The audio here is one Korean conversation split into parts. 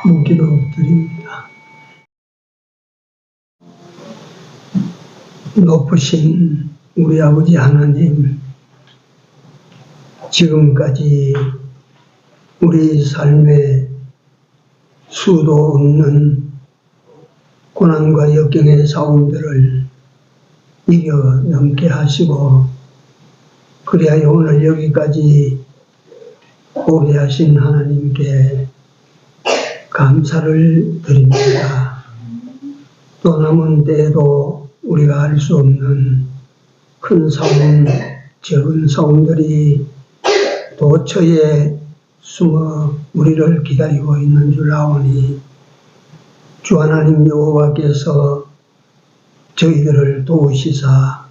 아무 기도 드립니다. 높으신 우리 아버지 하나님, 지금까지 우리 삶에 수도 없는 고난과 역경의 싸움들을 이겨 넘게 하시고, 그리하여 오늘 여기까지 오게 하신 하나님께 감사를 드립니다. 또 남은 때에도 우리가 알 수 없는 큰 싸움, 적은 싸움들이 도처에 숨어 우리를 기다리고 있는 줄 아오니, 주 하나님 여호와께서 저희들을 도우시사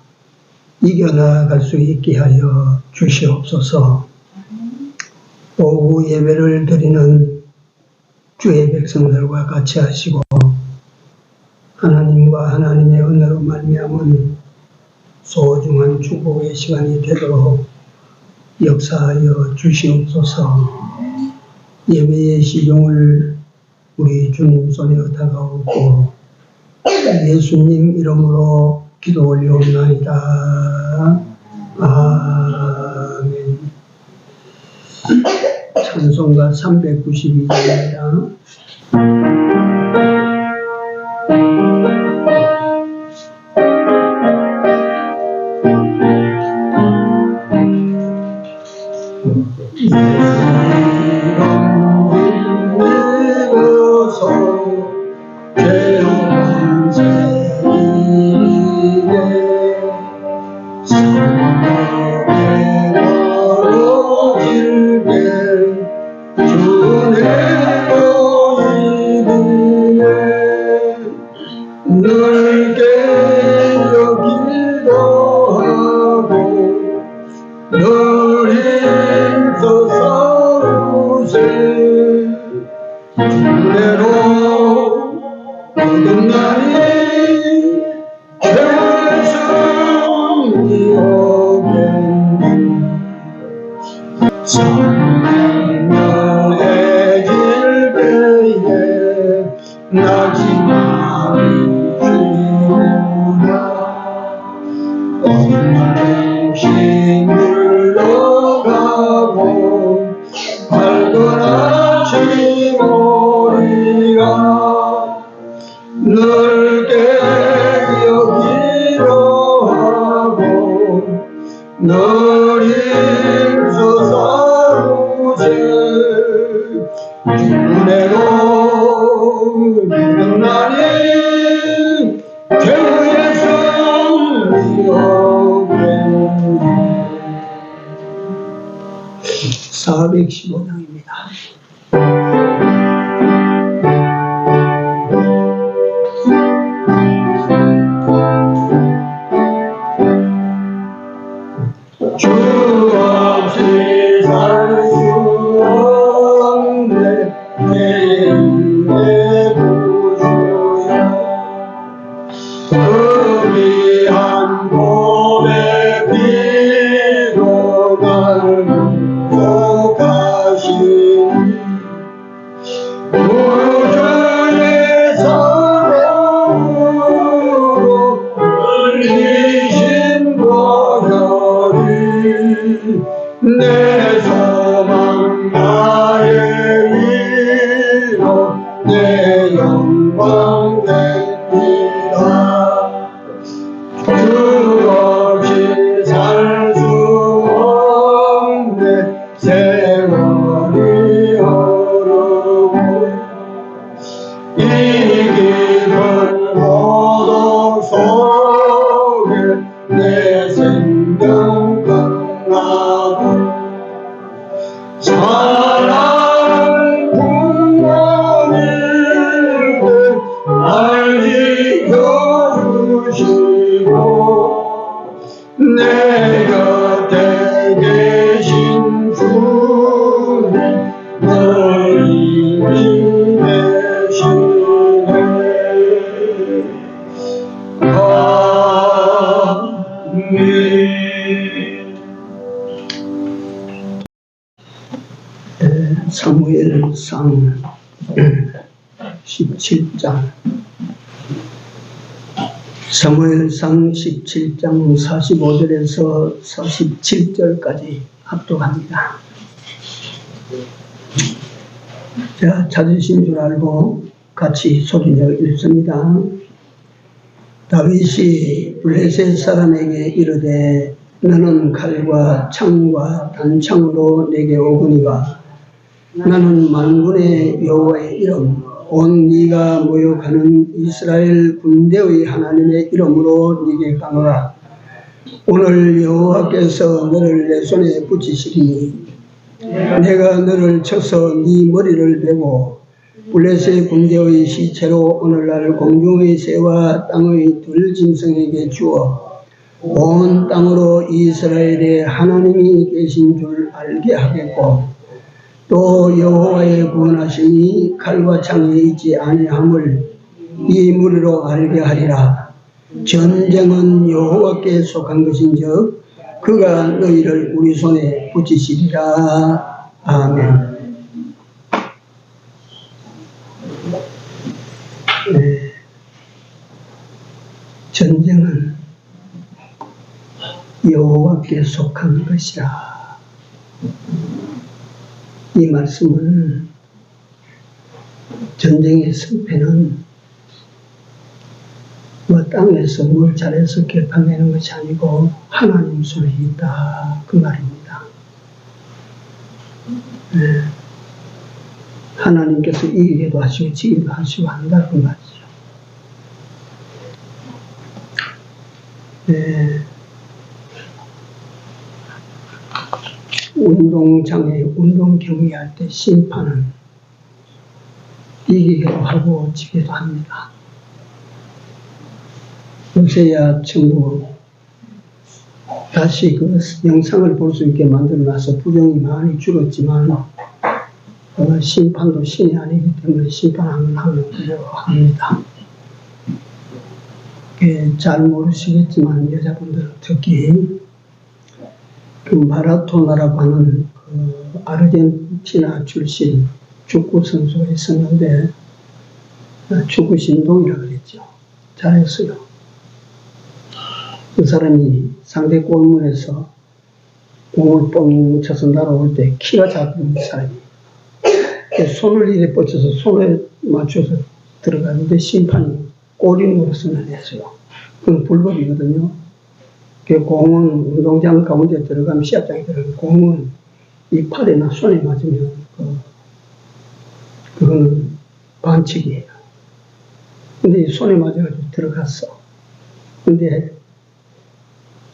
이겨나갈 수 있게 하여 주시옵소서. 오후 예배를 드리는 주의 백성들과 같이 하시고, 하나님과 하나님의 은혜로 말미암은 소중한 축복의 시간이 되도록 역사하여 주시옵소서. 예배의 시종을 우리 주님 손에 다가오고 예수님 이름으로 기도 올리옵나이다. 아멘. 찬송가 392장입니다. 사무엘상 17장 사무엘상 17장 45절에서 47절까지 합독합니다. 자, 찾으신 줄 알고 같이 소리내어 읽습니다. 다윗이 블레셋 사람에게 이르되 너는 칼과 창과 단창으로 내게 오거니와 나는 만군의 여호와의 이름 온 네가 모욕하는 이스라엘 군대의 하나님의 이름으로 네게 가노라. 오늘 여호와께서 너를 내 손에 붙이시리니 내가 너를 쳐서 네 머리를 베고 블레셋 군대의 시체로 오늘날 공중의 새와 땅의 들짐승에게 주어 온 땅으로 이스라엘의 하나님이 계신 줄 알게 하겠고 또 여호와의 구원하심이 칼과 창에 있지 아니함을 이 무리로 알게 하리라. 전쟁은 여호와께 속한 것인즉 그가 너희를 우리 손에 붙이시리라. 아멘. 네. 전쟁은 여호와께 속한 것이라. 이 말씀은 전쟁의 승패는 뭐 땅에서 뭘 잘해서 결판내는 것이 아니고 하나님 손에 있다 그 말입니다. 네. 하나님께서 이기게도 하시고 지기도 하시고 한다 그 말이죠. 네. 운동장에 운동 경기할 때 심판은 이기기도 하고 지기도 합니다. 요새야 전부 다시 그 영상을 볼 수 있게 만들어놔서 부정이 많이 줄었지만 심판도 신이 아니기 때문에 심판하면 하면 두려워합니다. 잘 모르시겠지만 여자분들은 특히 그 마라토나라고 하는 그 아르헨티나 출신 축구 선수가 있었는데 축구 신동이라고 그랬죠. 잘했어요. 그 사람이 상대 골문에서 공을 뻥 쳐서 날아올 때 키가 작은 사람이 손을 이래 뻗쳐서 손에 맞춰서 들어가는데 심판이 골인으로 선언했어요. 그건 불법이거든요. 그 공은 운동장 가운데 들어가면 시합장에 들어가면 공은 이 팔이나 손에 맞으면 그거는 반칙이에요. 근데 이 손에 맞아가지고 들어갔어. 근데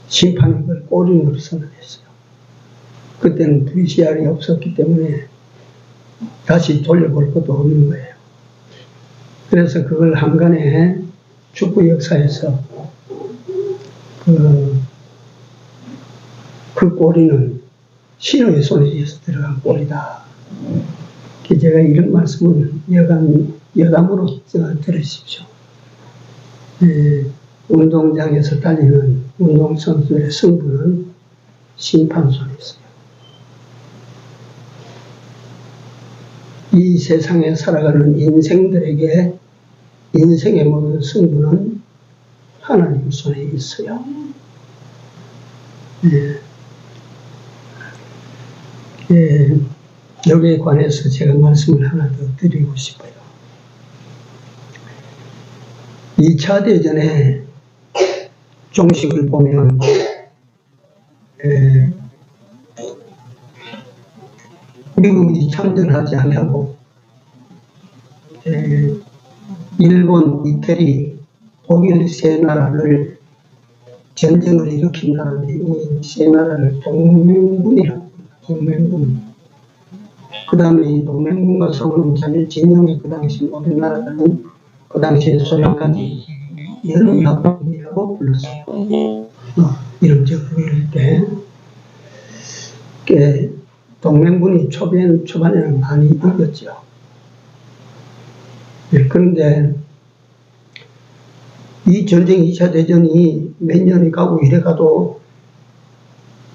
심판이 그걸 골인으로 선언했어요. 그때는 VCR이 없었기 때문에 다시 돌려볼 것도 없는 거예요. 그래서 그걸 한간에 축구 역사에서 그 골이는 신의 손에 의해서 들어간 골이다. 제가 이런 말씀은 여담으로 들으십시오. 운동장에서 달리는 운동선수의 승부는 심판 손에 있어요. 이 세상에 살아가는 인생들에게 인생의 모든 승부는 하나님 손에 있어요. 여기에 관해서 제가 말씀을 하나 더 드리고 싶어요. 2차 대전에 종식을 보면 미국이 참전하지 않고 일본, 이태리, 독일 세 나라를 전쟁을 일으킨 다음에 이 세 나라를 동맹군이라고 동맹군. 그 다음에 이 동맹군과 서구는 자기 진영의 그 당시 모든 나라들은 그 당시에 소련까지 연합국이라고 불렀어요. 이름적 부위일 때 동맹군이 초반에는 많이 이겼죠. 그런데 이 전쟁 2차 대전이 몇 년이 가고 이래 가도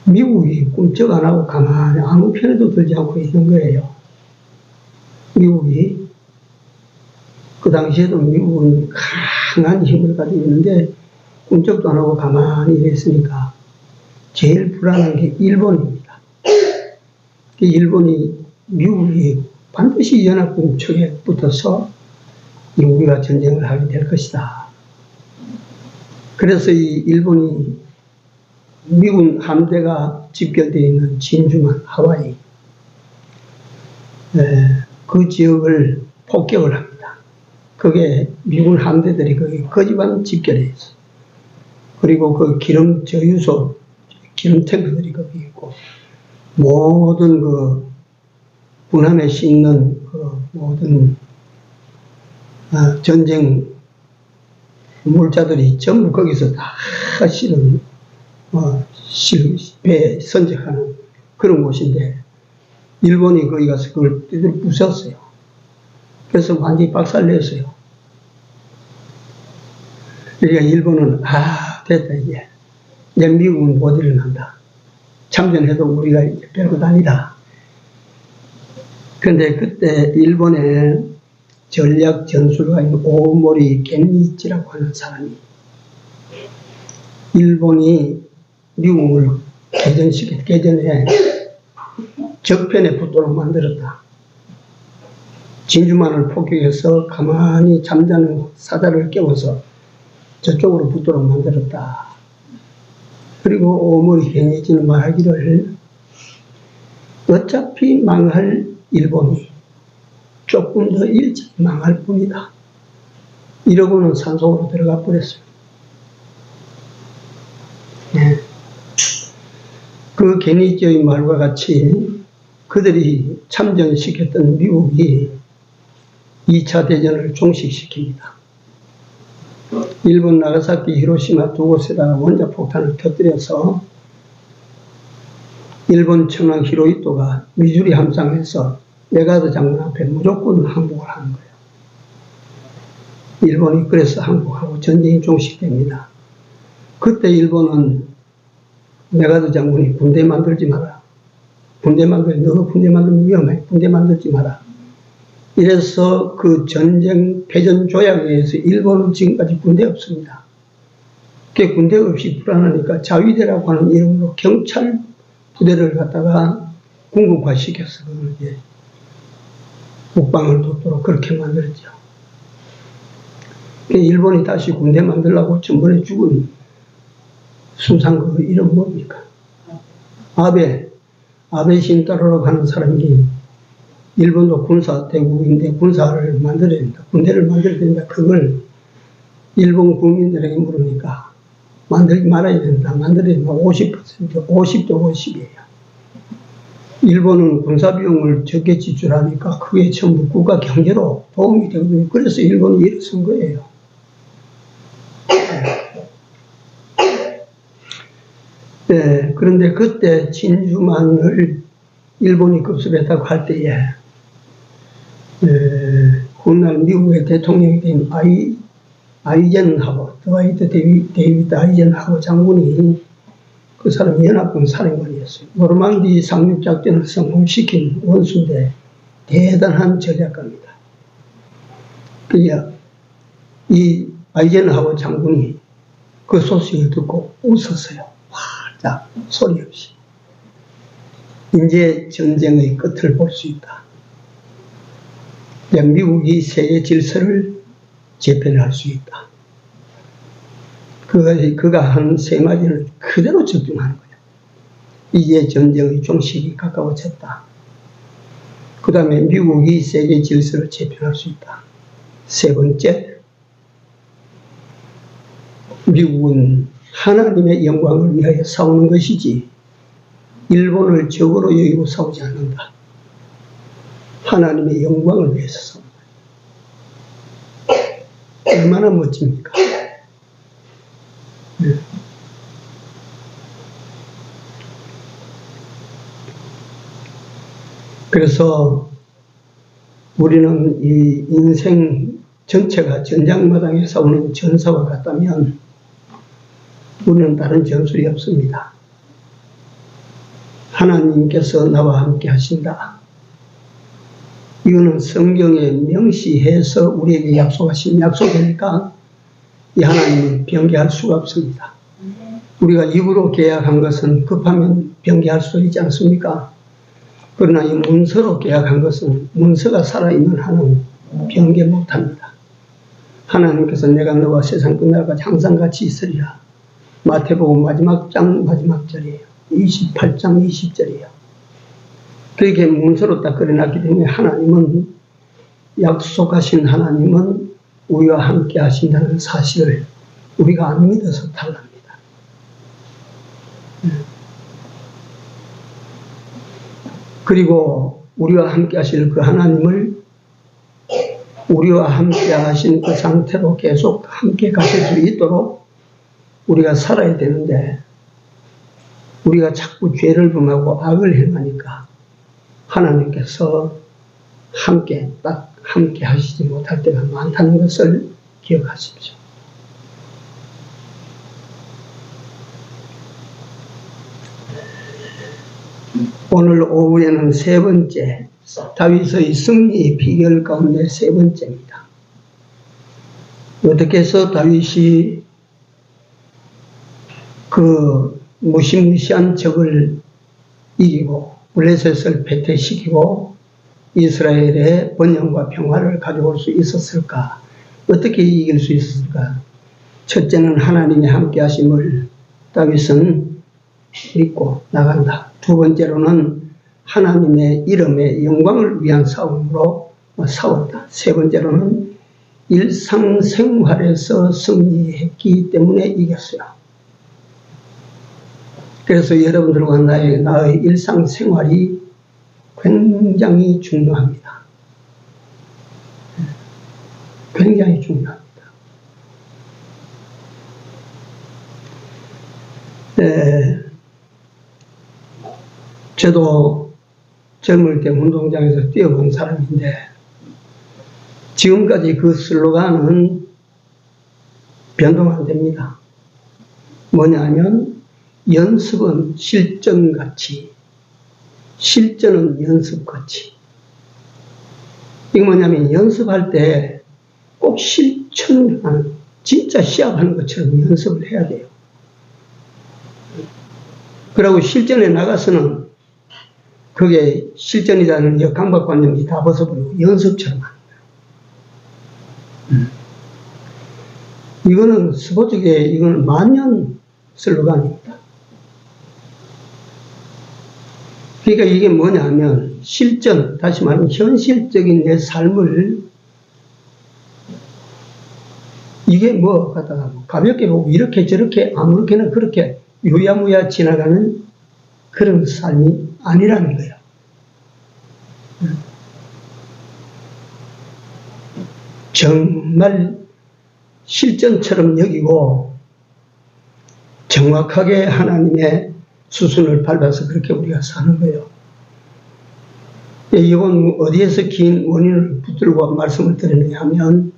미국이 꿈쩍 안 하고 가만히 아무 편에도 들지 않고 있는 거예요. 미국이 그 당시에도 미국은 강한 힘을 가지고 있는데 꿈쩍도 안 하고 가만히 있으니까 제일 불안한 게 일본입니다. 일본이 미국이 반드시 연합군 척에 붙어서 우리가 전쟁을 하게 될 것이다. 그래서 이 일본이 미군 함대가 집결되어 있는 진주만, 하와이, 그 지역을 폭격을 합니다. 그게 미군 함대들이 거기 거지반 집결해 있어요. 그리고 그 기름 저유소, 기름 탱크들이 거기 있고, 모든 그 군함에 싣는 그 모든 전쟁 물자들이 전부 거기서 다 실은 배에 선적하는 그런 곳인데, 일본이 거기 가서 그걸 부쉈어요. 그래서 완전히 박살냈어요. 그러니까 일본은 됐다 이제 미국은 못 일어난다. 참전해도 우리가 별것 아니다. 그런데 그때 일본의 전략 전술가인 오모리 겐니치라고 하는 사람이 일본이 미국을 개전에 적편에 붙도록 만들었다. 진주만을 폭격해서 가만히 잠자는 사자를 깨워서 저쪽으로 붙도록 만들었다. 그리고 오모리 겐니치는 말하기를 어차피 망할 일본이 조금 더 일찍 망할 뿐이다. 이러고는 산속으로 들어가 버렸어요. 네. 그 겐니치의 말과 같이 그들이 참전시켰던 미국이 2차 대전을 종식시킵니다. 일본 나가사키, 히로시마 두 곳에다가 원자폭탄을 터뜨려서 일본 천황 히로히토가 미주리 함상에서 메가드 장군 앞에 무조건 항복을 하는 거예요. 일본이 그래서 항복하고 전쟁이 종식됩니다. 그때 일본은 메가드 장군이 군대 만들지 마라. 너 군대 만들면 위험해. 군대 만들지 마라. 이래서 그 전쟁 패전 조약에 의해서 일본은 지금까지 군대 없습니다. 그 군대 없이 불안하니까 자위대라고 하는 이름으로 경찰 부대를 갖다가 군국화 시켜서 그걸 이제 국방을 돕도록 그렇게 만들었죠. 일본이 다시 군대 만들려고 전번에 죽은 수상 그 이름 뭡니까? 아베 신타로라고 하는 사람이 일본도 군사 대국인데 군사를 만들어야 된다. 군대를 만들어야 된다. 그걸 일본 국민들에게 물으니까 만들지 말아야 된다. 만들어야 된다. 50%, 50대 50이에요. 일본은 군사비용을 적게 지출하니까 그게 전부 국가 경제로 도움이 되거든요. 그래서 일본이 일어선 거예요. 네, 그런데 그때 진주만을 일본이 급습했다고 할 때에 훗날 미국의 대통령이 된 아이젠하워, 드와이트 데이비드 아이젠하워 장군이 그 사람이 연합군 사령관이었어요. 노르망디 상륙작전을 성공시킨 원수인데 대단한 전략가입니다. 그러니까 이 아이젠하워 장군이 그 소식을 듣고 웃었어요. 활짝 소리 없이. 이제 전쟁의 끝을 볼 수 있다. 미국이 세계 질서를 재편할 수 있다. 그가 한 세 마디를 그대로 적용하는 거예요. 이제 전쟁의 종식이 가까워졌다. 그 다음에 미국이 세계 질서를 재편할 수 있다. 세 번째, 미국은 하나님의 영광을 위하여 싸우는 것이지 일본을 적으로 여기고 싸우지 않는다. 하나님의 영광을 위해서 싸운다. 얼마나 멋집니까? 네. 그래서 우리는 이 인생 전체가 전장마당에 싸우는 전사와 같다면 우리는 다른 전술이 없습니다. 하나님께서 나와 함께 하신다. 이거는 성경에 명시해서 우리에게 약속하신 약속이니까 이 하나님은 변개할 수가 없습니다. 우리가 입으로 계약한 것은 급하면 변개할 수 있지 않습니까? 그러나 이 문서로 계약한 것은 문서가 살아있는 한은 변개 못합니다. 하나님께서 내가 너와 세상 끝날까지 항상 같이 있으리라. 마태복음 마지막 장 마지막 절이에요. 28장 20절이에요. 그렇게 문서로 딱 그려놨기 때문에 하나님은 약속하신 하나님은 우리와 함께 하신다는 사실을 우리가 안 믿어서 탈납니다. 그리고 우리와 함께 하실 그 하나님을 우리와 함께 하신 그 상태로 계속 함께 가실 수 있도록 우리가 살아야 되는데 우리가 자꾸 죄를 범하고 악을 행하니까 하나님께서 딱 함께 하시지 못할 때가 많다는 것을 기억하십시오. 오늘 오후에는 세 번째, 다윗의 승리 비결 가운데 세 번째입니다. 어떻게 해서 다윗이 그 무시무시한 적을 이기고 블레셋을 패퇴시키고 이스라엘의 번영과 평화를 가져올 수 있었을까? 어떻게 이길 수 있었을까? 첫째는 하나님의 함께 하심을 다윗은 믿고 나간다. 두 번째로는 하나님의 이름의 영광을 위한 싸움으로 싸웠다. 세 번째로는 일상생활에서 승리했기 때문에 이겼어요. 그래서 여러분들과 나의 일상생활이 굉장히 중요합니다. 굉장히 중요합니다. 저도 젊을 때 운동장에서 뛰어본 사람인데 지금까지 그 슬로건은 변동 안 됩니다. 뭐냐면 연습은 실전같이, 실전은 연습같이. 이게 뭐냐면 연습할 때 꼭 실천하는, 진짜 시합하는 것처럼 연습을 해야 돼요. 그리고 실전에 나가서는 그게 실전이라는 역강박관념이 다 벗어버리고 연습처럼 하는 거예요. 이거는 스포츠계, 이거는 만년 슬로건입니다. 그러니까 이게 뭐냐 하면 실전, 다시 말하면 현실적인 내 삶을 이게 뭐 갖다가 가볍게 보고 이렇게 저렇게 아무렇게나 그렇게 유야무야 지나가는 그런 삶이 아니라는 거예요. 정말 실전처럼 여기고 정확하게 하나님의 수순을 밟아서 그렇게 우리가 사는 거예요. 이건 어디에서 긴 원인을 붙들고 말씀을 드리느냐 하면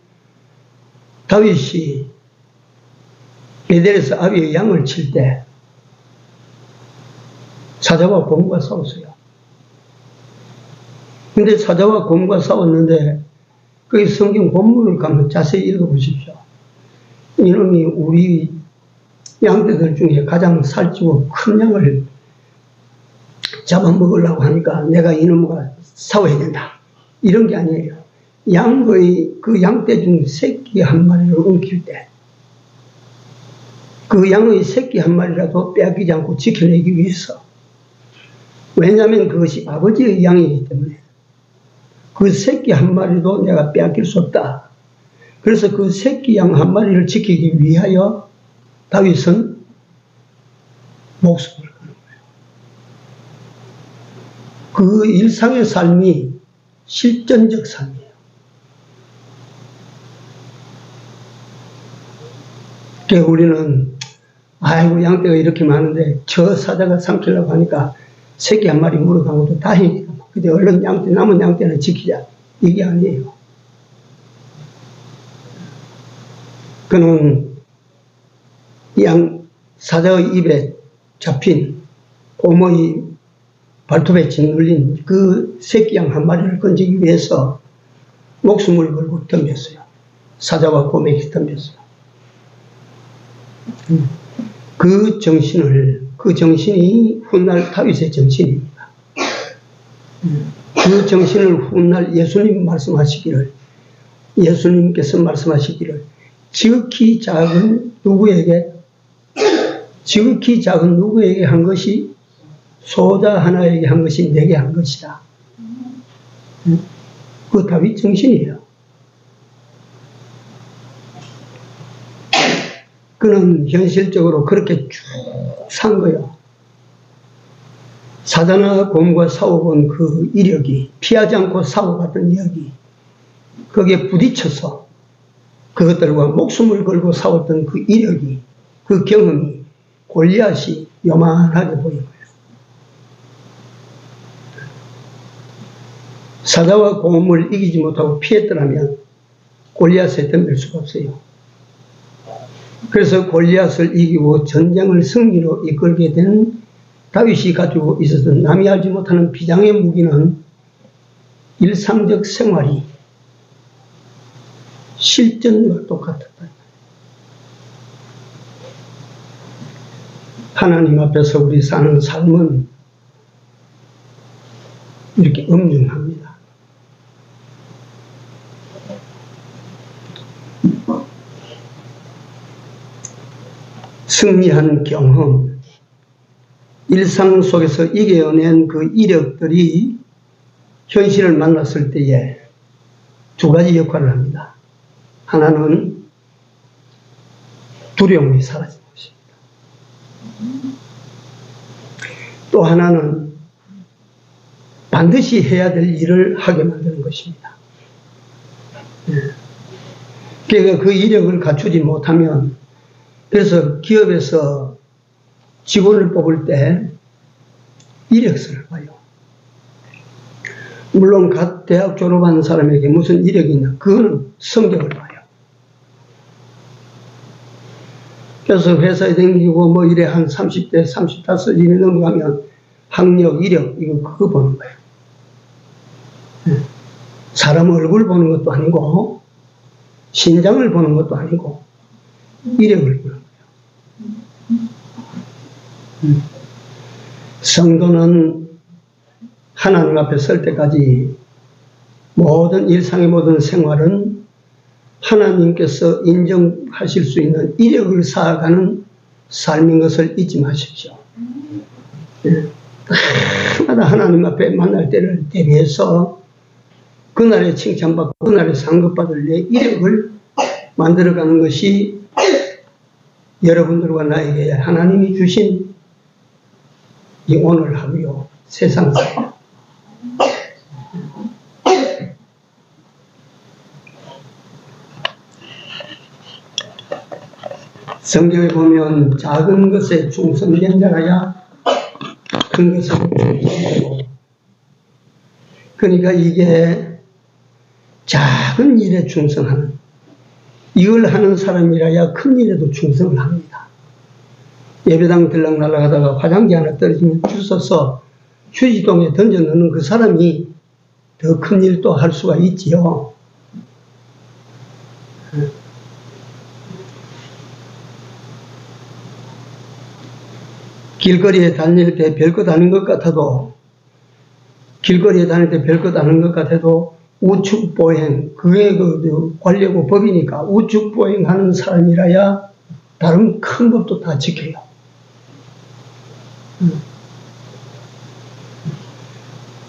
다윗이 베델에서 아비의 양을 칠 때 사자와 곰과 싸웠어요. 근데 사자와 곰과 싸웠는데 그 성경 본문을 가면 자세히 읽어보십시오. 이놈이 우리 양떼들 중에 가장 살찌고 큰 양을 잡아먹으려고 하니까 내가 이놈과 싸워야 된다. 이런 게 아니에요. 양의 그 양떼 중 새끼 한 마리를 엉킬 때 그 양의 새끼 한 마리라도 빼앗기지 않고 지켜내기 위해서, 왜냐하면 그것이 아버지의 양이기 때문에 그 새끼 한 마리도 내가 빼앗길 수 없다. 그래서 그 새끼 양 한 마리를 지키기 위하여 다윗은 목숨을 거는 거예요. 그 일상의 삶이 실전적 삶이에요. 그래서 우리는 아이고 양떼가 이렇게 많은데 저 사자가 삼키려고 하니까 새끼 한 마리 물어간 것도 다행이다. 근데 얼른 남은 양떼는 지키자. 이게 아니에요. 그는 사자의 입에 잡힌 곰의 발톱에 짓눌린 그 새끼 양 한 마리를 건지기 위해서 목숨을 걸고 덤볐어요. 사자와 곰에게 덤볐어요. 그 정신이 훗날 다윗의 정신입니다. 그 정신을 훗날 예수님께서 말씀하시기를 지극히 작은 누구에게 한 것이 소자 하나에게 한 것이 내게 한 것이다. 그 다윗 정신이에요. 그는 현실적으로 그렇게 쭉 산 거예요. 사자나 곰과 싸워본 그 이력이, 피하지 않고 싸워갔던 이력이, 거기에 부딪혀서 그것들과 목숨을 걸고 싸웠던 그 이력이, 그 경험이 골리앗이 요만하게 보인 거예요. 사자와 곰을 이기지 못하고 피했더라면 골리앗에 덤빌 수가 없어요. 그래서 골리앗을 이기고 전쟁을 승리로 이끌게 된 다윗이 가지고 있었던 남이 알지 못하는 비장의 무기는 일상적 생활이 실전과 똑같았다. 하나님 앞에서 우리 사는 삶은 이렇게 엄중합니다. 승리한 경험, 일상 속에서 이겨낸 그 이력들이 현실을 만났을 때에 두 가지 역할을 합니다. 하나는 두려움이 사라지는 것입니다. 또 하나는 반드시 해야 될 일을 하게 만드는 것입니다. 그러니까 그 이력을 갖추지 못하면, 그래서 기업에서 직원을 뽑을 때 이력서를 봐요. 물론 갓 대학 졸업한 사람에게 무슨 이력이 있나, 그거는 성적을 봐요. 그래서 회사에 다니고 뭐 이래 한 30대, 35 일이 넘어가면 학력, 이력, 이거 그거 보는 거예요. 사람 얼굴 보는 것도 아니고, 신장을 보는 것도 아니고, 이력을 보는 거예요. 성도는 하나님 앞에 설 때까지 모든 일상의 모든 생활은 하나님께서 인정하실 수 있는 이력을 쌓아가는 삶인 것을 잊지 마십시오. 날마다 하나님 앞에 만날 때를 대비해서 그날에 칭찬받고 그날에 상급받을 내 이력을 만들어가는 것이 여러분들과 나에게 하나님이 주신 이 오늘 하루요, 세상 살. 성경에 보면 작은 것에 충성된 자라야 큰 것에 충성되고, 그러니까 이게 작은 일에 충성하는, 이걸 하는 사람이라야 큰 일에도 충성을 합니다. 예배당 들락 날아가다가 화장지 하나 떨어지면 주워서 휴지통에 던져 넣는 그 사람이 더 큰 일도 할 수가 있지요. 길거리에 다닐 때 별것 아닌 것 같아도, 우측보행, 그게 관리하고 법이니까 우측보행 하는 사람이라야 다른 큰 법도 다 지켜요.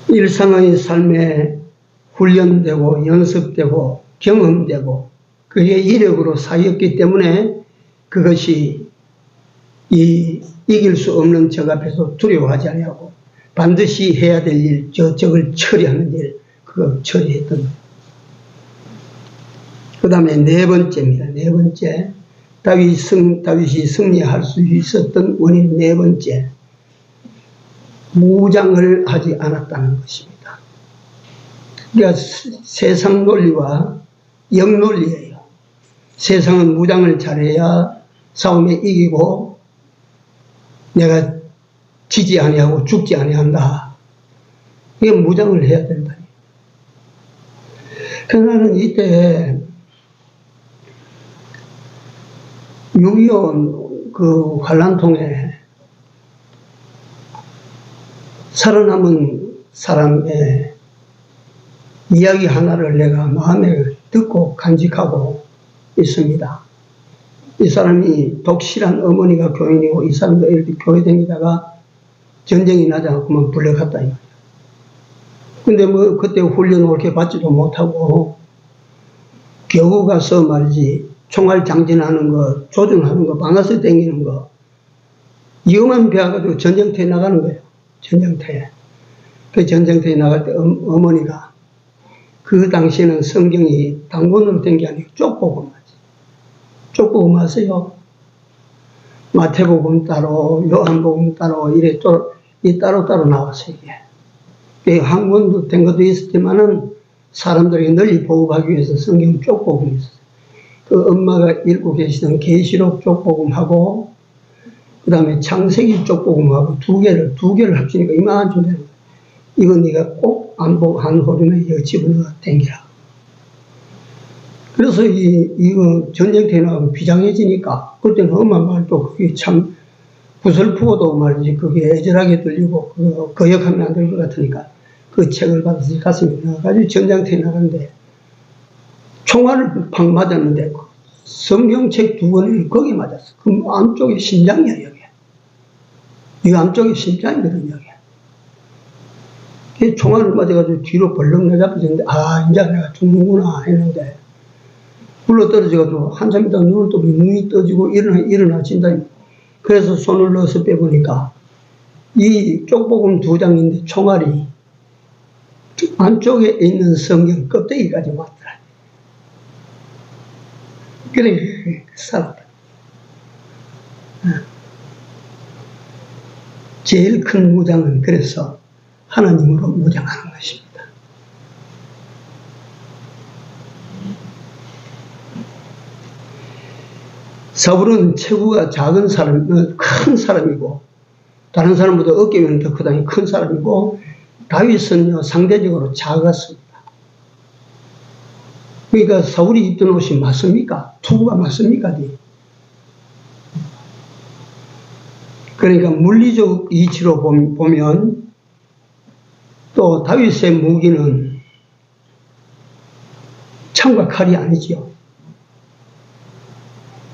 일상의 삶에 훈련되고 연습되고 경험되고 그게 이력으로 쌓였기 때문에 그것이 이길 수 없는 적 앞에서 두려워하지 아니하고 반드시 해야 될 일, 적을 처리하는 일, 그거 처리했던 거예요. 그 다음에 네 번째입니다. 네 번째. 다윗이 승리할 수 있었던 원인 네 번째. 무장을 하지 않았다는 것입니다. 그러니까 세상 논리와 역논리예요. 세상은 무장을 잘해야 싸움에 이기고 내가 지지 아니하고 죽지 아니한다. 이게 무장을 해야 된다. 그래서 나는 이때 6.25 그 환란통에 살아남은 사람의 이야기 하나를 내가 마음에 듣고 간직하고 있습니다. 이 사람이 독실한 어머니가 교인이고 이 사람도 이렇게 교회 다니다가 전쟁이 나자 그만 불려갔다. 근데 뭐 그때 훈련을 그렇게 받지도 못하고 겨우 가서 말이지 총알 장전하는 거, 조준하는 거, 방아쇠 당기는 거 이것만 배워가지고 전쟁터에 나가는 거예요. 전쟁터에. 그 전쟁터에 나갈 때 어머니가 그 당시에는 성경이 단권으로 된 게 아니고 쪽복음하지. 쪽복음 아세요? 마태복음 따로, 요한복음 따로, 이래 따로따로 나왔어요, 이게. 한 권도 된 것도 있었지만은 사람들에게 널리 보급하기 위해서 성경 쪽복음이 있었어요. 그 엄마가 읽고 계시던 계시록 쪽복음하고, 그 다음에 창세기 쪽복음하고 두 개를 합치니까 이만한 줄 되는 거예요. 이거 네가 꼭 안 보고 한 호름에 이거 집어넣어 댕기라. 그래서 이거 전쟁터에 나가면 비장해지니까, 그때는 엄마 말도 그게 참 구슬프고도 말이지, 그게 애절하게 들리고, 거역하면 안 될 것 같으니까, 그 책을 받아서 가슴에 넣어가지고 전쟁터에 나갔는데, 총알을 팍 맞았는데, 성경책 2권이 거기 맞았어. 그 안쪽에 심장이야, 여기. 이 안쪽에 심장이거든, 여기. 총알을 맞아가지고 뒤로 벌렁 내잡혀졌는데, 아, 이제 내가 죽는구나 했는데, 굴러 떨어져가지고 한참 있다가 눈을 뜨고 눈이 떠지고 일어나진다. 그래서 손을 넣어서 빼보니까 이 쪽복음 2장인데 총알이 안쪽에 있는 성경 껍데기까지 왔더라. 그래, 살았다. 제일 큰 무장은 그래서 하나님으로 무장하는 것입니다. 사울은 체구가 작은 사람, 큰 사람이고, 다른 사람보다 어깨면 더 크다니 큰 사람이고, 다윗은요, 상대적으로 작았습니다. 그러니까 사울이 입던 옷이 맞습니까? 투구가 맞습니까? 그러니까 물리적 이치로 보면, 또 다윗의 무기는 창과 칼이 아니지요.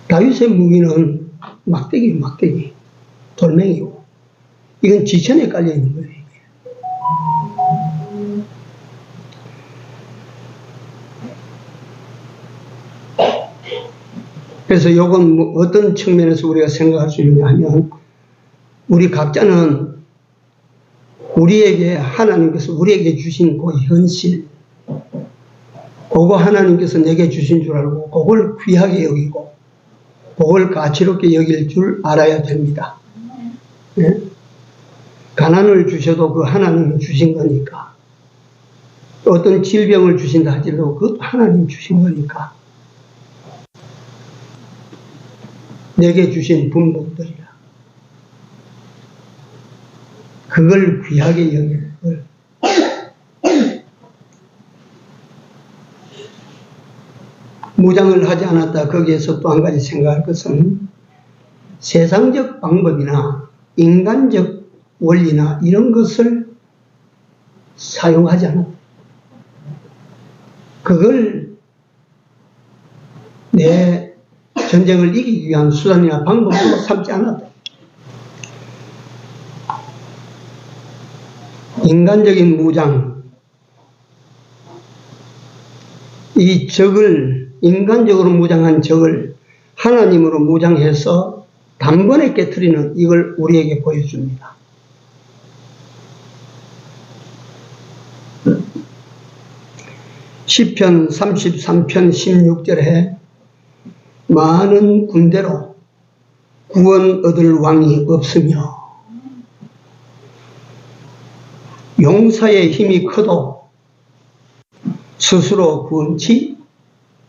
다윗의 무기는 막대기, 돌멩이고, 이건 지천에 깔려 있는 거예요. 그래서 이건 뭐 어떤 측면에서 우리가 생각할 수 있느냐 하면, 우리 각자는 우리에게 하나님께서 우리에게 주신 그 현실, 그거 하나님께서 내게 주신 줄 알고 그걸 귀하게 여기고 그걸 가치롭게 여길 줄 알아야 됩니다. 네? 가난을 주셔도 그 하나님이 주신 거니까, 어떤 질병을 주신다 하더라도 그것도 하나님 주신 거니까, 내게 주신 분복들이라 그걸 귀하게 여길 걸. 무장을 하지 않았다. 거기에서 또 한 가지 생각할 것은 세상적 방법이나 인간적 원리나 이런 것을 사용하지 않았다. 그걸 내 전쟁을 이기기 위한 수단이나 방법으로 삼지 않았다. 인간적인 무장, 이 적을, 인간적으로 무장한 적을 하나님으로 무장해서 단번에 깨트리는 이걸 우리에게 보여줍니다. 시편 33편 16절에 많은 군대로 구원 얻을 왕이 없으며 용사의 힘이 커도 스스로 구원치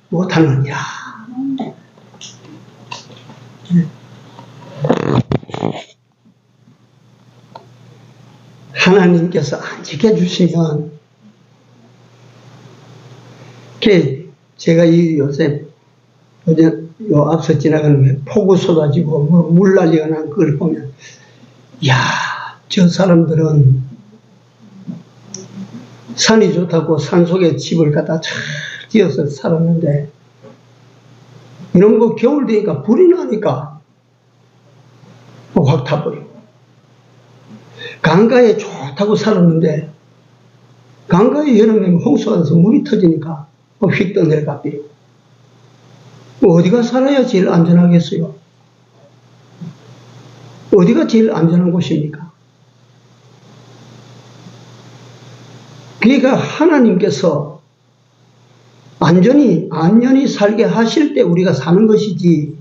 못하느니라. 하나님께서 안 지켜주시면, 제가 요새 요 앞서 지나가는 폭우 쏟아지고 물 난리가 난 그걸 보면, 야, 저 사람들은 산이 좋다고 산속에 집을 갖다 잘 지어서 살았는데, 이런 거 겨울 되니까 불이 나니까 확 타버리고, 강가에 좋다고 살았는데 강가에 여름에 홍수가 나서 물이 터지니까 휙 떠내려가 버리고. 어디가 살아야 제일 안전하겠어요? 어디가 제일 안전한 곳입니까? 그러니까 하나님께서 안전히 살게 하실 때 우리가 사는 것이지,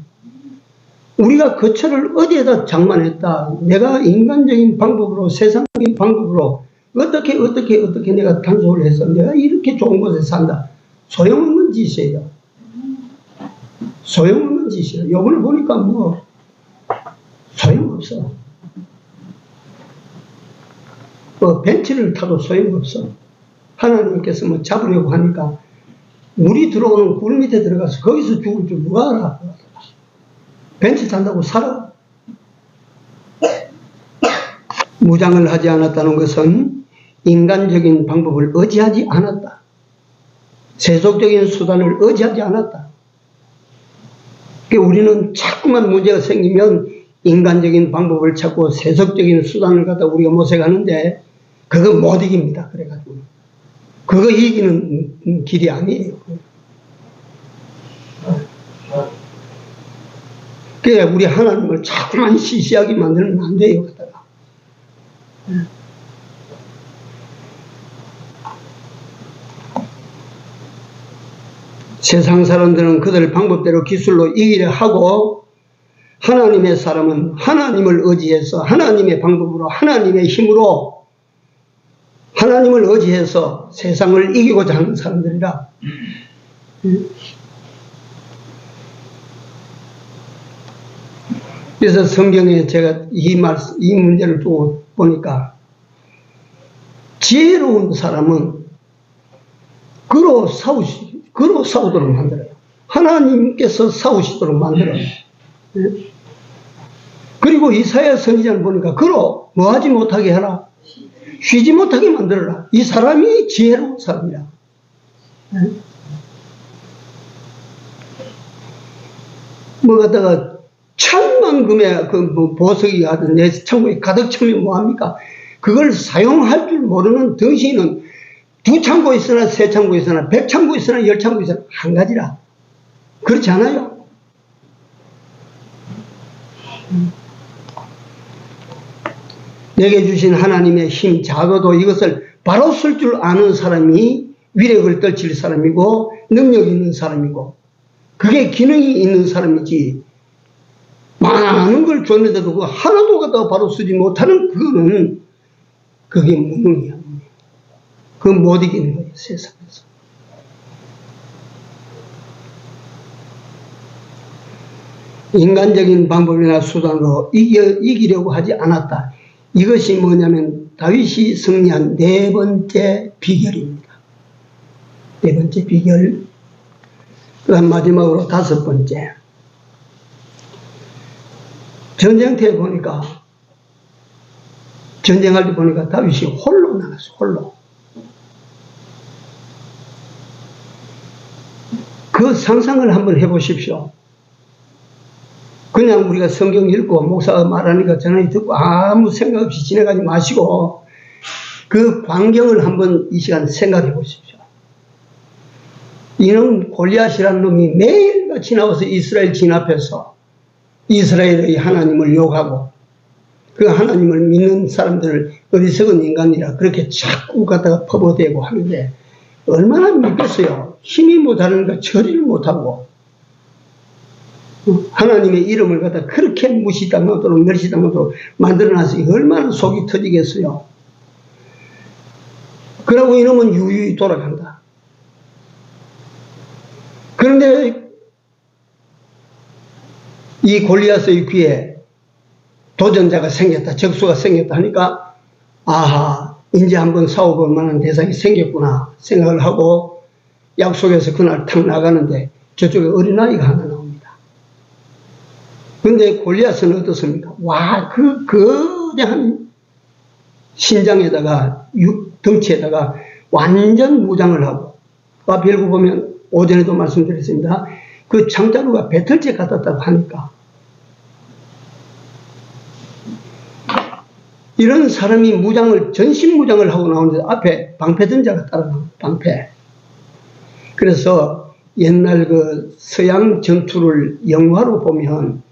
우리가 거처를 어디에다 장만했다, 내가 인간적인 방법으로, 세상적인 방법으로 어떻게 내가 단속을 해서 내가 이렇게 좋은 곳에 산다, 소용없는 짓이에요. 소용없는 짓이에요. 요번에 보니까 뭐 소용없어. 벤치를 타도 소용없어. 하나님께서 뭐 잡으려고 하니까 물이 들어오는 굴 밑에 들어가서 거기서 죽을 줄 누가 알아? 벤치 탄다고 살아? 무장을 하지 않았다는 것은 인간적인 방법을 의지하지 않았다. 세속적인 수단을 의지하지 않았다. 우리는 자꾸만 문제가 생기면 인간적인 방법을 찾고 세속적인 수단을 갖다 우리가 모색하는데 그거 못 이깁니다. 그래가지고 그거 이기는 길이 아니에요. 그래 우리 하나님을 자꾸만 시시하게 만들면 안 돼요. 갖다가. 세상 사람들은 그들 방법대로 기술로 이기려 하고, 하나님의 사람은 하나님을 의지해서 하나님의 방법으로 하나님의 힘으로 하나님을 의지해서 세상을 이기고자 하는 사람들이라. 그래서 성경에 제가 이 문제를 두고 보니까, 지혜로운 사람은 그로 싸우도록 만들어요. 하나님께서 싸우시도록 만들어요. 그리고 이사야 선지자를 보니까 그로 뭐하지 못하게 하라, 쉬지 못하게 만들어라. 이 사람이 지혜로운 사람이라. 뭐 갖다가 천만금의 그 보석이 하든 내 창고에 가득 차면 뭐합니까? 그걸 사용할 줄 모르는 덩신은 2창고 있으나 3창고 있으나 100창고 있으나 10창고 있으나 한 가지라. 그렇지 않아요? 내게 주신 하나님의 힘 작아도 이것을 바로 쓸 줄 아는 사람이 위력을 떨칠 사람이고 능력이 있는 사람이고 그게 기능이 있는 사람이지, 많은 걸 줬는데도 그거 하나도 갖다가 바로 쓰지 못하는 그거는 그게 무능이야. 그건 못 이기는 거예요, 세상에서. 인간적인 방법이나 수단으로 이기려고 하지 않았다. 이것이 뭐냐면 다윗이 승리한 네 번째 비결입니다. 네 번째 비결. 그 다음 마지막으로 5번째. 전쟁터에 보니까, 전쟁할 때 보니까 다윗이 홀로 나갔어, 홀로. 그 상상을 한번 해보십시오. 그냥 우리가 성경 읽고 목사가 말하니까 전화기 듣고 아무 생각 없이 지나가지 마시고 그 광경을 한번 이 시간 생각해 보십시오. 이놈 골리앗이라는 놈이 매일같이 나와서 이스라엘 진압해서 이스라엘의 하나님을 욕하고 그 하나님을 믿는 사람들을 어리석은 인간이라 그렇게 자꾸 갖다가 퍼부어대고 하는데 얼마나 믿겠어요. 힘이 모자라니까 처리를 못하고 하나님의 이름을 갖다 그렇게 무시다 못하도록 멸시다 못하도록 만들어놨으니 얼마나 속이 터지겠어요. 그러고 이놈은 유유히 돌아간다. 그런데 이 골리앗의 귀에 도전자가 생겼다, 적수가 생겼다 하니까 아하, 이제 한번 싸워볼 만한 대상이 생겼구나 생각을 하고 약속해서 그날 탁 나가는데 저쪽에 어린아이가 하나 나옵니다. 근데 골리앗은 어떻습니까? 와, 그 거대한 신장에다가 덩치에다가 완전 무장을 하고, 앞에 읽어보면 오전에도 말씀드렸습니다. 그 장자루가 배틀째 같았다고 하니까 이런 사람이 전신 무장을 하고 나오는데 앞에 방패 든 자가 따라나옵니다. 방패. 그래서 옛날 그 서양 전투를 영화로 보면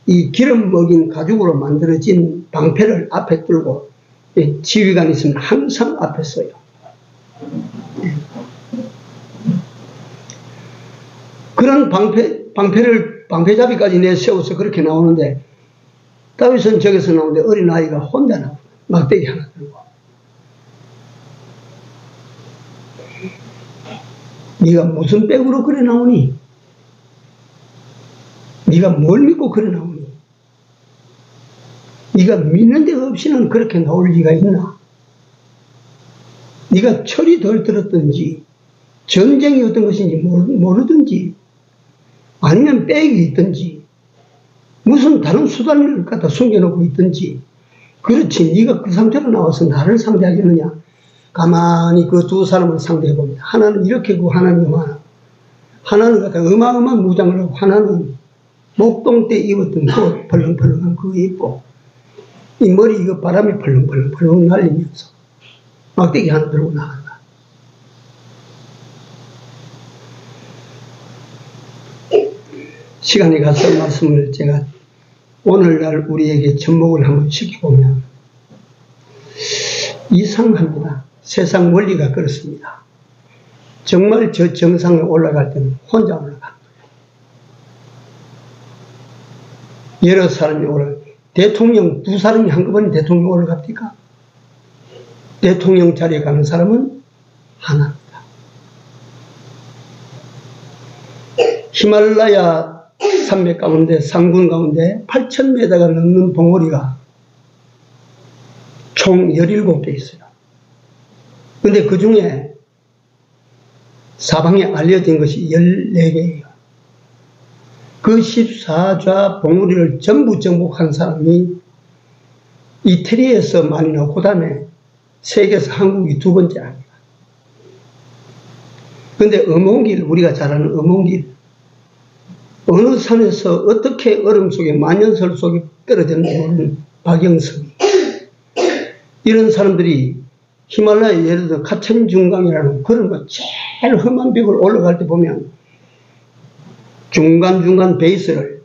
이 기름 먹인 가죽으로 만들어진 방패를 앞에 들고 지휘관이 있으면 항상 앞에 서요. 그런 방패잡이까지 내세워서 그렇게 나오는데 다윗은 저기서 나오는데 어린아이가 혼자 나오고 막대기 하나 들고, 네가 무슨 백으로 그래 나오니? 네가 뭘 믿고 그래 나오니? 네가 믿는 데가 없이는 그렇게 나올 리가 있나? 네가 철이 덜 들었든지 전쟁이 어떤 것인지 모르든지 아니면 백이 있든지 무슨 다른 수단을 갖다 숨겨놓고 있든지, 그렇지 네가 그 상태로 나와서 나를 상대하겠느냐? 가만히 그 두 사람을 상대해 봅니다. 하나는 이렇게 그 하나는 요만하고, 하나는 갖다 어마어마한 무장을 하고, 하나는 목동 때 입었던 그 벌렁벌렁한 그거 입고 이 머리 이거 바람에 벌렁벌렁 날리면서 막대기 하나 들고 나간다. 시간이 가서 말씀을 제가 오늘날 우리에게 접목을 한번 시켜보면 이상합니다. 세상 원리가 그렇습니다. 정말 저 정상에 올라갈 때는 혼자 올라갑니다. 여러 사람이 대통령 두 사람이 한꺼번에 대통령 올라갑니까? 대통령 자리에 가는 사람은 하나입니다. 히말라야 산맥 가운데, 상군 가운데 8,000m가 넘는 봉우리가 총 17개 있어요. 근데 그 중에 사방에 알려진 것이 14개예요. 그 14좌 봉우리를 전부 정복한 사람이 이태리에서 많이 나오고, 그 다음에 세계에서 한국이 두 번째 아닙니다. 근데 어몽길, 우리가 잘 아는 어몽길, 어느 산에서 어떻게 얼음 속에 만년설 속에 떨어졌는지 모르는 박영석이, 이런 사람들이 히말라야 예를 들어 카첸중강이라는 그런 거 제일 험한 벽을 올라갈 때 보면 중간중간 베이스를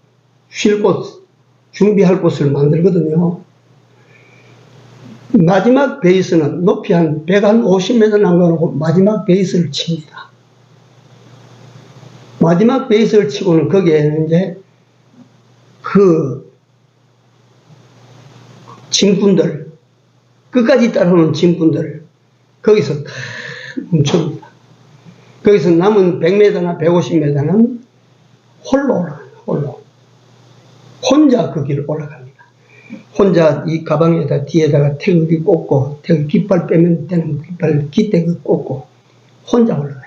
쉴 곳, 준비할 곳을 만들거든요. 마지막 베이스는 높이 한 150m 남겨놓고 마지막 베이스를 칩니다. 마지막 베이스를 치고는 거기에는 이제 그 짐꾼들, 끝까지 따라오는 짐꾼들, 거기서 다 멈춥니다. 거기서 남은 100m나 150m는 홀로 올라갑니다. 홀로. 혼자 그 길을 올라갑니다. 혼자 이 가방에다 뒤에다가 태극기 꽂고, 태극 깃발 빼면 되는 깃발 깃대기 꽂고, 혼자 올라가요.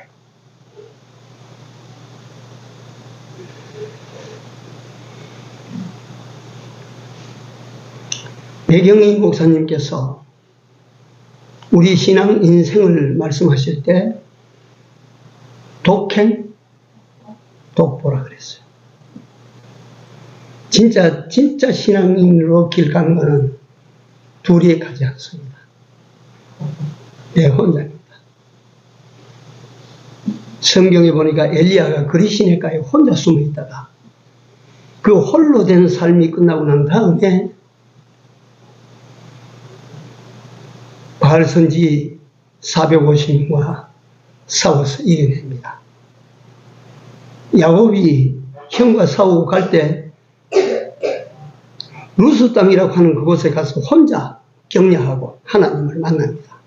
배경희 목사님께서 우리 신앙 인생을 말씀하실 때 독행, 독보라 그랬어요. 진짜 신앙인으로 길 가는 것은 둘이 가지 않습니다. 내 혼자입니다. 성경에 보니까 엘리야가 그리시네가에 혼자 숨어 있다가 그 홀로 된 삶이 끝나고 난 다음에 바알 선지 450명과 싸워서 이겨냅니다. 야곱이 형과 싸우고 갈 때 루스 땅이라고 하는 그곳에 가서 혼자 격려하고 하나님을 만납니다.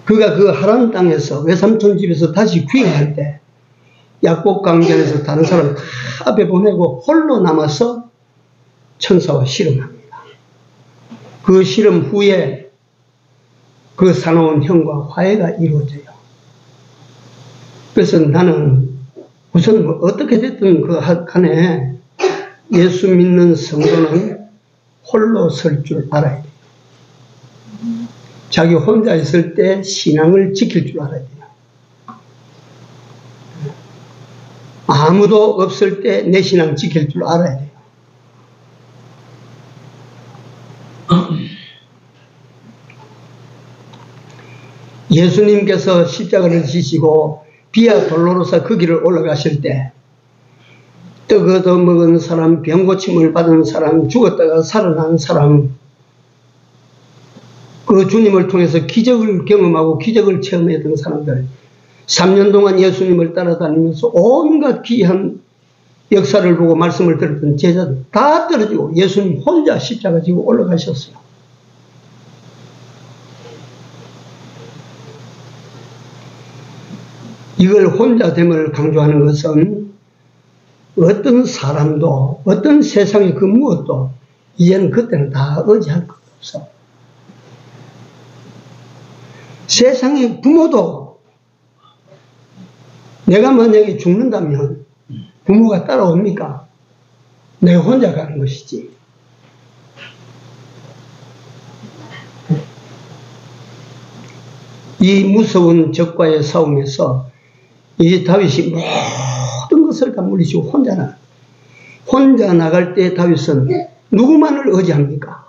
그가 그 하란 땅에서 외삼촌 집에서 다시 귀화할 때 약복 강변에서 다른 사람 다 앞에 보내고 홀로 남아서 천사와 씨름합니다. 그 실험 후에 그 사나운 형과 화해가 이루어져요. 그래서 나는 우선 뭐 어떻게 됐든 그 간에 예수 믿는 성도는 홀로 설 줄 알아야 돼요. 자기 혼자 있을 때 신앙을 지킬 줄 알아야 돼요. 아무도 없을 때 내 신앙 지킬 줄 알아야 돼요. 예수님께서 십자가를 지시고 비아 돌로로서 그 길을 올라가실 때 떡 얻어 먹은 사람, 병 고침을 받은 사람, 죽었다가 살아난 사람, 그 주님을 통해서 기적을 경험하고 기적을 체험했던 사람들, 3년 동안 예수님을 따라다니면서 온갖 귀한 역사를 보고 말씀을 들었던 제자들 다 떨어지고 예수님 혼자 십자가 지고 올라가셨어요. 이걸 혼자됨을 강조하는 것은 어떤 사람도 어떤 세상의 그 무엇도 이제는 그때는 다 의지할 것 없어. 세상의 부모도 내가 만약에 죽는다면 부모가 따라옵니까? 내가 혼자 가는 것이지. 이 무서운 적과의 싸움에서 이 다윗이 모든 것을 다 물리치고 혼자 나갈 때 다윗은 누구만을 의지합니까?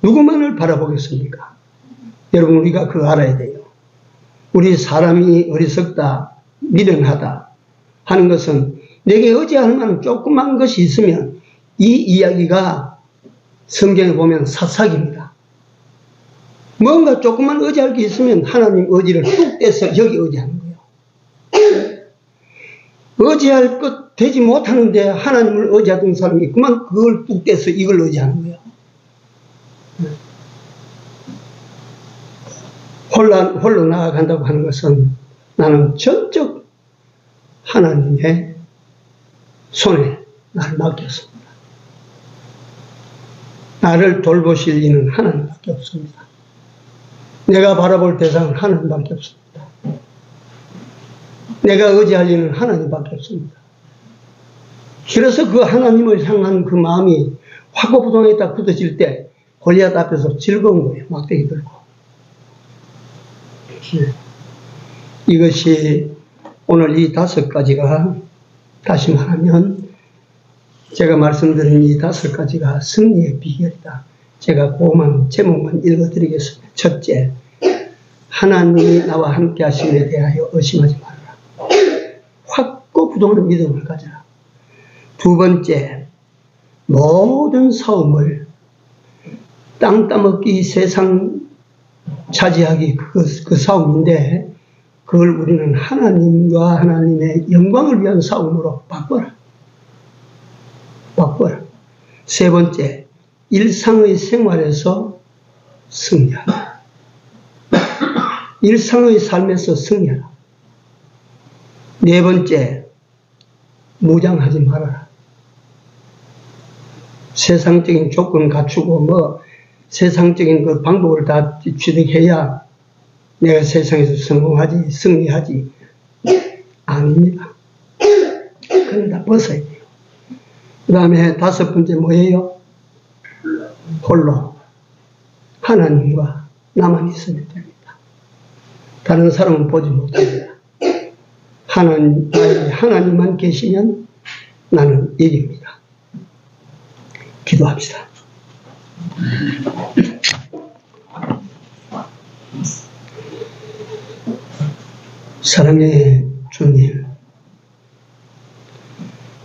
누구만을 바라보겠습니까? 여러분, 우리가 그거 알아야 돼요. 우리 사람이 어리석다, 미련하다 하는 것은 내게 의지할 만한 조그만 것이 있으면 이 이야기가 성경에 보면 사사기입니다. 뭔가 조그만 의지할 게 있으면 하나님 의지를 뚝 떼서 여기 의지하는 거예요. 의지할 것 되지 못하는데 하나님을 의지하던 사람이 그만 그걸 뚝 떼서 이걸 의지하는 거예요. 홀로 나아간다고 하는 것은 나는 전적 하나님의 손에 나를 맡겼습니다. 나를 돌보실 이는 하나님밖에 없습니다. 내가 바라볼 대상은 하나님밖에 없습니다. 내가 의지할 이는 하나님밖에 없습니다. 그래서 그 하나님을 향한 그 마음이 화고부동에 딱 굳어질 때 골리앗 앞에서 즐거운 거예요. 막대기 들고. 이것이 오늘 이 5가지가 다시 말하면 제가 말씀드린 이 5가지가 승리의 비결이다. 제가 그것만 제목만 읽어드리겠습니다. 첫째, 하나님이 나와 함께 하심에 대하여 의심하지 말아라. 확고부동한 믿음을 가져라. 두 번째, 모든 싸움을 땅 따먹기, 세상 차지하기 그 싸움인데 그걸 우리는 하나님과 하나님의 영광을 위한 싸움으로 바꿔라. 세 번째, 일상의 생활에서 승리하라. 일상의 삶에서 승리하라. 네 번째, 무장하지 말아라. 세상적인 조건 갖추고 세상적인 그 방법을 다 취득해야 내가 세상에서 성공하지, 승리하지. 아닙니다. 그건 다 벗어야 돼요. 그 다음에 5번째 뭐예요? 홀로 하나님과 나만 있으면 됩니다. 다른 사람은 보지 못합니다. 하나님만 계시면 나는 이깁니다. 기도합시다. 사랑의 주님,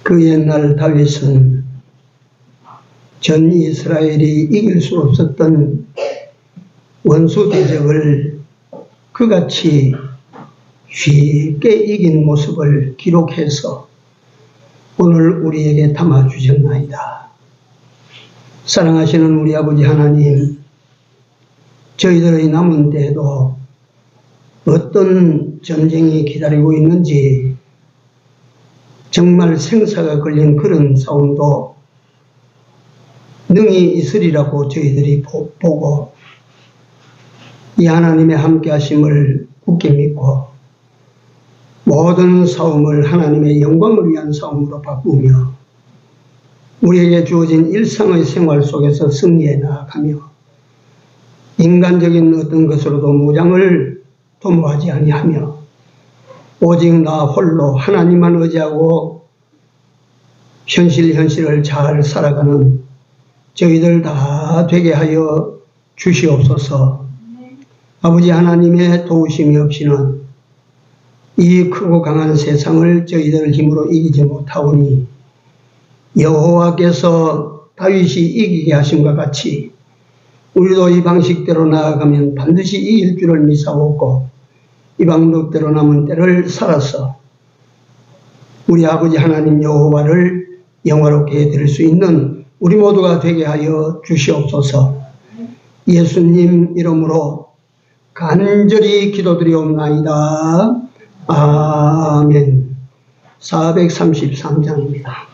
그 옛날 다윗은 전 이스라엘이 이길 수 없었던 원수 대적을 그같이 쉽게 이긴 모습을 기록해서 오늘 우리에게 담아주셨나이다. 사랑하시는 우리 아버지 하나님, 저희들의 남은 때에도 어떤 전쟁이 기다리고 있는지 정말 생사가 걸린 그런 싸움도 능히 있으리라고 저희들이 보고 이 하나님의 함께 하심을 굳게 믿고 모든 싸움을 하나님의 영광을 위한 싸움으로 바꾸며 우리에게 주어진 일상의 생활 속에서 승리해 나아가며 인간적인 어떤 것으로도 무장을 도모하지 아니하며 오직 나 홀로 하나님만 의지하고 현실을 잘 살아가는 저희들 다 되게 하여 주시옵소서. 아버지 하나님의 도우심이 없이는 이 크고 강한 세상을 저희들 힘으로 이기지 못하오니 여호와께서 다윗이 이기게 하심과 같이 우리도 이 방식대로 나아가면 반드시 이길 줄을 믿사옵고 이 방법대로 남은 때를 살아서 우리 아버지 하나님 여호와를 영화롭게 해드릴 수 있는 우리 모두가 되게 하여 주시옵소서. 예수님 이름으로 간절히 기도드리옵나이다. 아멘. 433장입니다.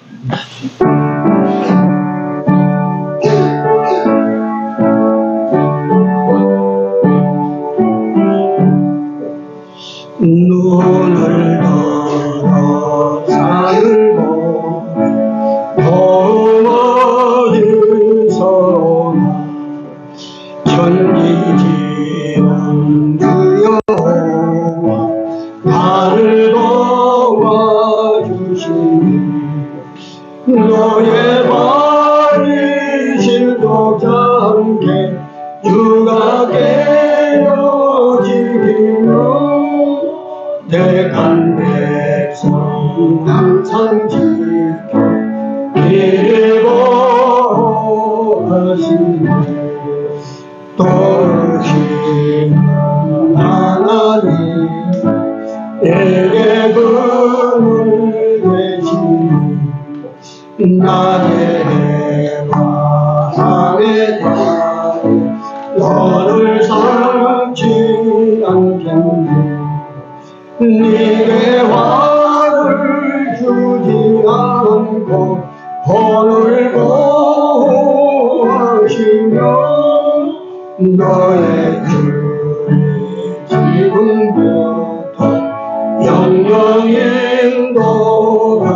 눈을 들어 산을 어디서나 전기지은 주여 나를 도와주시니 너의 발이 실족자 함께 주가 깨어지며 택한 백성 항상 지켜 길을 보하시네 도우시는 하나님 내게 분을 되시니 나의 마음에 달해 너를 삼지 않겠네 네게 화를 주지 않고 혼을 보호하시며 너의 주의 지금부터 영영 인도하시니